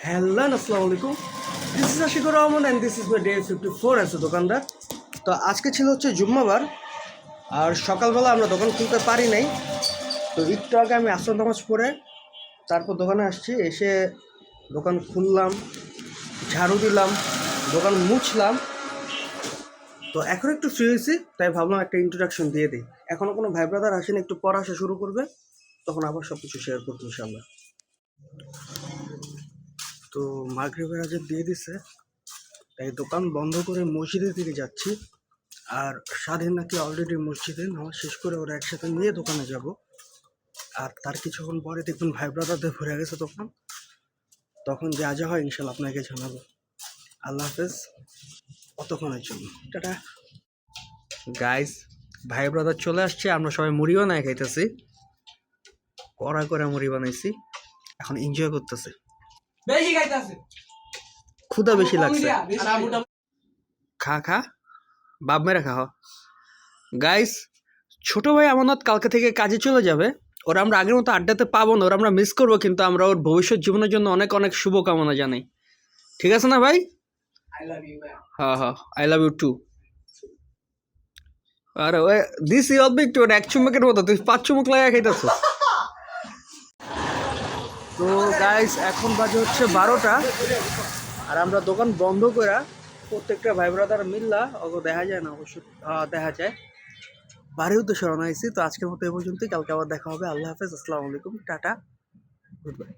Hello আসসালামু আলাইকুম, this is Ashikur Rahman and this is my day 54 আছে দোকানদার। তো আজকে ছিল হচ্ছে জুম্মাবার, আর সকালবেলা আমরা দোকান খুলতে পারি নাই। তো একটু আগে আমি আসর নামাজ পড়ে তারপর দোকানে আসছি, এসে দোকান খুললাম, ঝাড়ু দিলাম, দোকান মুছলাম। তো এখন একটু ফ্রি হয়েছি, তাই ভাবলাম একটা ইন্ট্রোডাকশন দিয়ে দিই। এখনও কোনো ভাই ব্রাদার আসেনি, একটু পর আসা শুরু করবে, তখন আবার সব কিছু শেয়ার করবো ইনশাল্লাহ। তো মাগরিবের আজান দিয়ে দিছে, তাই দোকান বন্ধ করে মসজিদের দিকে যাচ্ছি। আর স্বাধীন নাকি অলরেডি মসজিদে নামাজ শেষ করে ওরা একসাথে নিয়ে দোকানে যাব। আর তার কিছুক্ষণ পরে দেখবেন ভাই ব্রাদারদের ভরে গেছে দোকান, তখন যা যা হয় ইনশাল্লাহ আপনাকে জানাবো। আল্লাহ হাফেজ অতক্ষণের জন্য, টাটা গাইস। ভাই ব্রাদার চলে আসছে, আমরা সবাই মুড়ি বানায় খাইতেছি, কড়া করে মুড়ি বানাইছি, এখন এনজয় করতেছে। ক্ষুধা বেশি লাগছে, খা খা বাপ মেরে খা। গাইস, ছোট ভাই আমানত কালকে থেকে কাজে চলে যাবে। ওরা আমরা আগের মতো আড্ডাতে পাবো না, ওরা আমরা মিস করবো, কিন্তু আমরা ওর ভবিষ্যৎ জীবনের জন্য অনেক অনেক শুভকামনা জানাই। ঠিক আছে না ভাই? হ্যাঁ হ্যাঁ, আই লাভ ইউ টু। আরে ওই দিস ই অল একটু এক চুমুকের মতো, তুই 5 চুমুক লাগা খাইতেছ। তো গাইস, এখন বাজে হচ্ছে 12টা, আর আমরা দোকান বন্ধ করে প্রত্যেকটা ভাই ব্রাদার মিল্লা, ওকে দেখা যায় না অবশ্য, দেখা যায় বাড়ির উদ্দেশ্যে রওনা হয়েছি। তো আজকের মতো এ পর্যন্তই, কালকে আবার দেখা হবে। আল্লাহ হাফেজ, আসসালামু আলাইকুম, টাটা, গুড বাই।